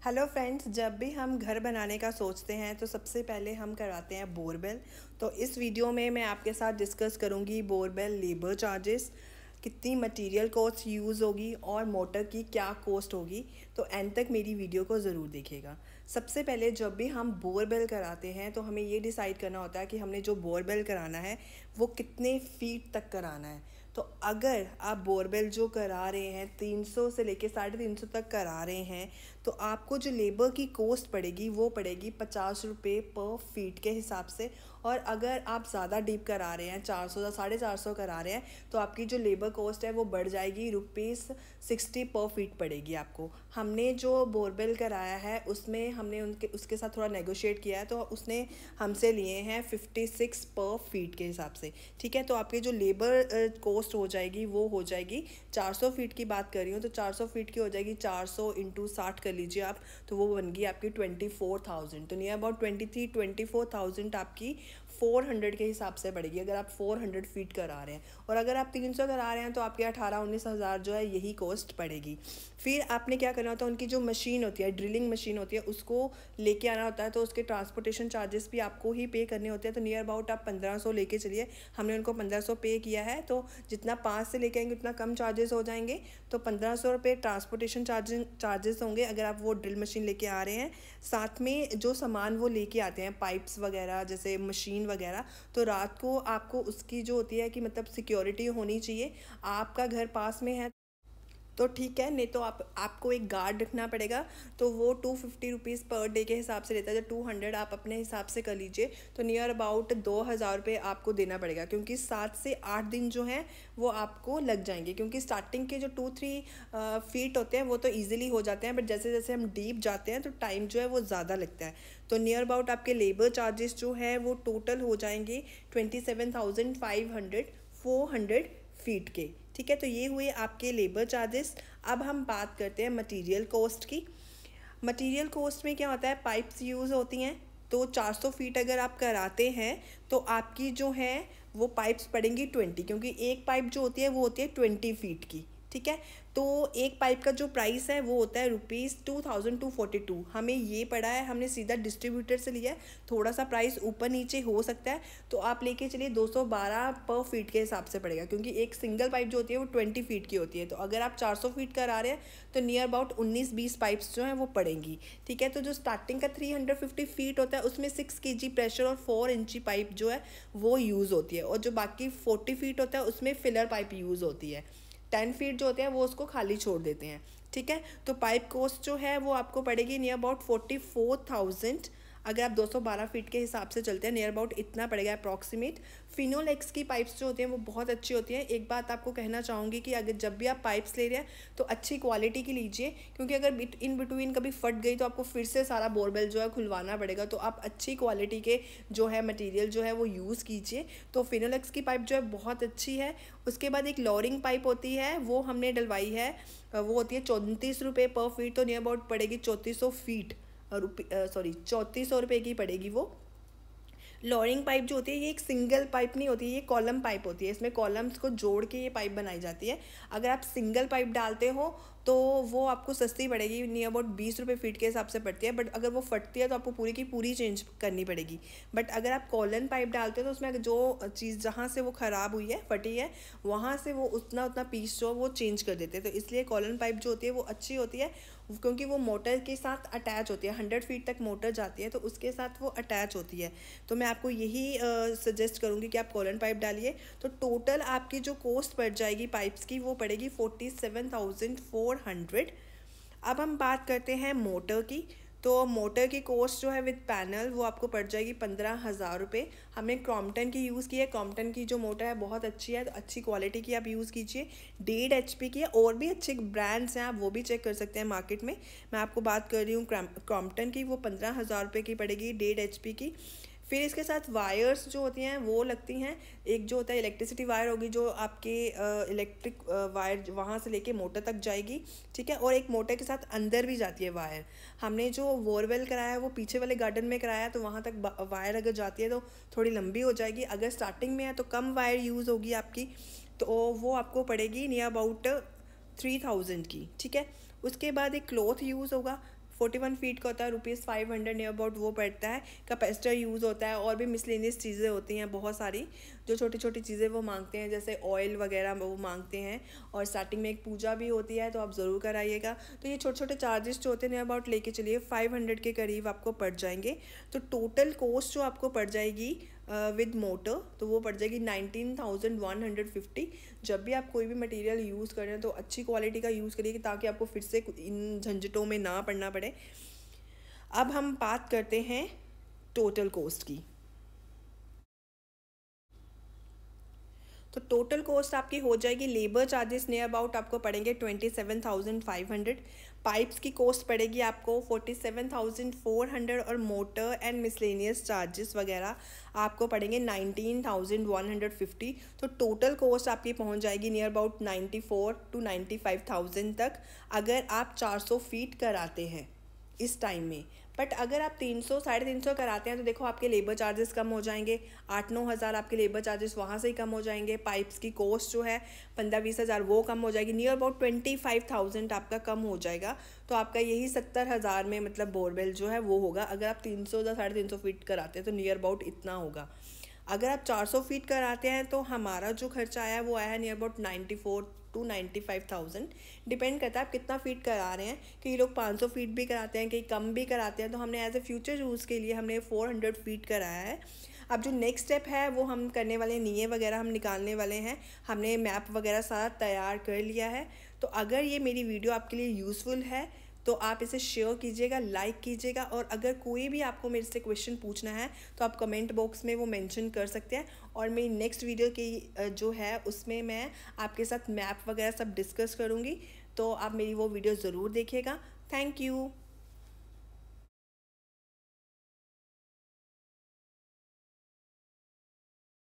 Hello friends, जब भी हम घर बनाने का सोचते हैं तो सबसे पहले हम करवाते हैं बोरवेल। तो इस वीडियो में मैं आपके साथ डिस्कस करूंगी बोरवेल लेबर चार्जेस, कितनी मटेरियल कॉस्ट यूज़ होगी और मोटर की क्या कॉस्ट होगी। तो एंड तक मेरी वीडियो को ज़रूर देखिएगा। सबसे पहले जब भी हम बोरवेल कराते हैं तो हमें ये डिसाइड करना होता है कि हमने जो बोरवेल कराना है वो कितने फीट तक कराना है। तो अगर आप बोरवेल जो करा रहे हैं 300 से लेके 350 तक करा रहे हैं तो आपको जो लेबर की कॉस्ट पड़ेगी वो पड़ेगी 50 रुपये पर फीट के हिसाब से। और अगर आप ज़्यादा डीप करा रहे हैं 400 या 450 करा रहे हैं तो आपकी जो लेबर कॉस्ट है वो बढ़ जाएगी, ₹60 पर फीट पड़ेगी आपको। हमने जो बोरवेल कराया है उसमें हमने उसके साथ थोड़ा नेगोशिएट किया है तो उसने हमसे लिए हैं 56 पर फीट के हिसाब से। ठीक है, तो आपकी जो लेबर कॉस्ट हो जाएगी वो हो जाएगी 400 फीट की बात कर रही हूँ तो 400 फीट की हो जाएगी 400 इंटू 60 कर लीजिए आप, तो वो बन गई आपकी 24,000। तो नियर अबाउट 24,000 आपकी 400 के हिसाब से पड़ेगी अगर आप 400 फीट करा रहे हैं। और अगर आप 300 करा रहे हैं तो आपके 18-19 हज़ार जो है यही कॉस्ट पड़ेगी। फिर आपने क्या करना होता है, उनकी जो मशीन होती है, ड्रिलिंग मशीन होती है, उसको लेके आना होता है तो उसके ट्रांसपोर्टेशन चार्जेस भी आपको ही पे करने होते हैं। तो नियर अबाउट आप 1500 लेके चलिए, हमने उनको 1500 पे किया है। तो जितना 5 से लेके आएंगे उतना कम चार्जेस हो जाएंगे। तो 1500 रुपये ट्रांसपोर्टेशन चार्जेस होंगे अगर आप वो ड्रिल मशीन लेके आ रहे हैं। साथ में जो सामान वो लेके आते हैं, पाइप्स वगैरह जैसे मशीन वगैरह, तो रात को आपको उसकी जो होती है कि मतलब सिक्योरिटी होनी चाहिए। आपका घर पास में है तो ठीक है, नहीं तो आपको एक गार्ड रखना पड़ेगा। तो वो 250 रुपीज़ पर डे के हिसाब से लेता है। जब 200 आप अपने हिसाब से कर लीजिए तो नियर अबाउट 2000 रुपये आपको देना पड़ेगा, क्योंकि 7 से 8 दिन जो हैं वो आपको लग जाएंगे। क्योंकि स्टार्टिंग के जो 2-3 फीट होते हैं वो तो ईजिली हो जाते हैं, बट जैसे जैसे हम डीप जाते हैं तो टाइम जो है वो ज़्यादा लगता है। तो नियर अबाउट आपके लेबर चार्जेस जो है वो टोटल हो जाएंगे 27,500 400 फीट के। ठीक है, तो ये हुए आपके लेबर चार्जेस। अब हम बात करते हैं मटेरियल कॉस्ट की। मटेरियल कॉस्ट में क्या होता है, पाइप्स यूज़ होती हैं। तो 400 फीट अगर आप कराते हैं तो आपकी जो है वो पाइप्स पड़ेंगी 20, क्योंकि एक पाइप जो होती है वो होती है 20 फीट की। ठीक है, तो एक पाइप का जो प्राइस है वो होता है ₹2242। हमें ये पड़ा है, हमने सीधा डिस्ट्रीब्यूटर से लिया है, थोड़ा सा प्राइस ऊपर नीचे हो सकता है। तो आप लेके चलिए 212 पर फीट के हिसाब से पड़ेगा, क्योंकि एक सिंगल पाइप जो होती है वो 20 फीट की होती है। तो अगर आप 400 फीट करा रहे हैं तो नियर अबाउट 19-20 पाइप्स जो हैं वो पड़ेंगी। ठीक है, तो जो स्टार्टिंग का 350 फीट होता है उसमें 6 kg प्रेशर और 4 इंची पाइप जो है वो यूज़ होती है। और जो बाकी 40 फीट होता है उसमें फिलर पाइप यूज़ होती है। 10 फीट जो होते हैं वो उसको खाली छोड़ देते हैं। ठीक है, तो पाइप कॉस्ट जो है वो आपको पड़ेगी नियर अबाउट 44,000। अगर आप 212 फीट के हिसाब से चलते हैं नियर अबाउट इतना पड़ेगा अप्रॉक्सीमेट। फिनोलेक्स की पाइप्स जो होती हैं वो बहुत अच्छी होती हैं। एक बात आपको कहना चाहूँगी कि अगर जब भी आप पाइप्स ले रहे हैं तो अच्छी क्वालिटी की लीजिए, क्योंकि अगर इन बिटवीन कभी फट गई तो आपको फिर से सारा बोरवेल जो है खुलवाना पड़ेगा। तो आप अच्छी क्वालिटी के जो है मटेरियल जो है वो यूज़ कीजिए। तो फिनोलेक्स की पाइप जो है बहुत अच्छी है। उसके बाद एक लॉरिंग पाइप होती है वो हमने डलवाई है, वो होती है 34 रुपये पर फीट। तो नियर अबाउट पड़ेगी 3400 फीट सॉरी 3400 रुपये की पड़ेगी वो। लॉरिंग पाइप जो होती है ये एक सिंगल पाइप नहीं होती है, ये कॉलम पाइप होती है। इसमें कॉलम्स को जोड़ के ये पाइप बनाई जाती है। अगर आप सिंगल पाइप डालते हो तो वो आपको सस्ती पड़ेगी, नियर अबाउट 20 रुपये फीट के हिसाब से पड़ती है। बट अगर वो फटती है तो आपको पूरी की पूरी चेंज करनी पड़ेगी। बट अगर आप कॉलन पाइप डालते हो तो उसमें जो चीज़ जहाँ से वो ख़राब हुई है, फटी है, वहाँ से वो उतना पीस जो वो चेंज कर देते हैं। तो इसलिए कॉलन पाइप जो होती है वो अच्छी होती है, क्योंकि वो मोटर के साथ अटैच होती है। 100 फीट तक मोटर जाती है तो उसके साथ वो अटैच होती है। तो मैं आपको यही सजेस्ट करूँगी कि आप कॉलन पाइप डालिए। तो टोटल आपकी जो कॉस्ट पड़ जाएगी पाइप्स की वो पड़ेगी 47,400। अब हम बात करते हैं मोटर की। तो मोटर की कॉस्ट जो है विद पैनल वो आपको पड़ जाएगी 15,000 रुपये। हमने क्रॉम्पटन की यूज़ की है। क्रॉम्पटन की जो मोटर है बहुत अच्छी है, तो अच्छी क्वालिटी की आप यूज़ कीजिए। 1.5 HP की है, और भी अच्छे ब्रांड्स हैं, आप वो भी चेक कर सकते हैं मार्केट में। मैं आपको बात कर रही हूँ क्रॉम्पटन की, वो 15,000 रुपये की पड़ेगी 1.5 HP की। फिर इसके साथ वायर्स जो होती हैं वो लगती हैं। एक जो होता है इलेक्ट्रिसिटी वायर होगी जो आपके इलेक्ट्रिक वायर वहाँ से लेके मोटर तक जाएगी। ठीक है, और एक मोटर के साथ अंदर भी जाती है वायर। हमने जो बोरवेल कराया है वो पीछे वाले गार्डन में कराया, तो वहाँ तक वायर अगर जाती है तो थोड़ी लंबी हो जाएगी। अगर स्टार्टिंग में है तो कम वायर यूज़ होगी आपकी, तो वो आपको पड़ेगी नियर अबाउट 3000 की। ठीक है, उसके बाद एक क्लॉथ यूज़ होगा 41 फीट का होता है, ₹500 नियर अबाउट वो पड़ता है। कैपेसिटर यूज़ होता है और भी मिसलेनियस चीज़ें होती हैं बहुत सारी, जो छोटी छोटी चीज़ें वो मांगते हैं, जैसे ऑयल वगैरह वो मांगते हैं। और स्टार्टिंग में एक पूजा भी होती है, तो आप ज़रूर कराइएगा। तो ये छोटे छोटे चार्जेस जो होते हैं नियर अबाउट लेके चलिए 500 के करीब आपको पड़ जाएंगे। तो टोटल कॉस्ट जो आपको पड़ जाएगी विद मोटर, तो वो पड़ जाएगी 19,150। जब भी आप कोई भी मटेरियल यूज़ करें तो अच्छी क्वालिटी का यूज़ करिए, ताकि आपको फिर से इन झंझटों में ना पड़ना पड़े। अब हम बात करते हैं टोटल कॉस्ट की। तो टोटल कॉस्ट आपकी हो जाएगी, लेबर चार्जेस नियर अबाउट आपको पड़ेंगे 27,500, पाइप्स की कॉस्ट पड़ेगी आपको 47,400 और मोटर एंड मिसलेनियस चार्जेस वगैरह आपको पड़ेंगे 19,150। तो टोटल कॉस्ट आपकी पहुंच जाएगी नियर अबाउट 94 to 95,000 तक, अगर आप 400 फीट कराते हैं इस टाइम में। बट अगर आप 300 350 कराते हैं तो देखो आपके लेबर चार्जेस कम हो जाएंगे, 8-9 हज़ार आपके लेबर चार्जेस वहाँ से ही कम हो जाएंगे। पाइप्स की कॉस्ट जो है 15-20 हज़ार वो कम हो जाएगी, नियर अबाउट 25,000 आपका कम हो जाएगा। तो आपका यही 70,000 में मतलब बोरवेल जो है वो होगा। अगर आप 300 या 350 फीट कराते हैं तो नियर अबाउट इतना होगा। अगर आप 400 फीट कराते हैं तो हमारा जो खर्चा आया है वो आया है नियर अबाउट 94 to 95,000। डिपेंड करता है आप कितना फीट करा रहे हैं। कई लोग 500 फीट भी कराते हैं, कई कम भी कराते हैं। तो हमने एज ए फ्यूचर यूज़ के लिए हमने 400 फीट कराया है। अब जो नेक्स्ट स्टेप है वो हम करने वाले, नींव वगैरह हम निकालने वाले हैं। हमने मैप वगैरह सारा तैयार कर लिया है। तो अगर ये मेरी वीडियो आपके लिए यूज़फुल है तो आप इसे शेयर कीजिएगा, लाइक कीजिएगा। और अगर कोई भी आपको मेरे से क्वेश्चन पूछना है तो आप कमेंट बॉक्स में वो मेंशन कर सकते हैं। और मेरी नेक्स्ट वीडियो की जो है उसमें मैं आपके साथ मैप वगैरह सब डिस्कस करूँगी, तो आप मेरी वो वीडियो ज़रूर देखिएगा। Thank you.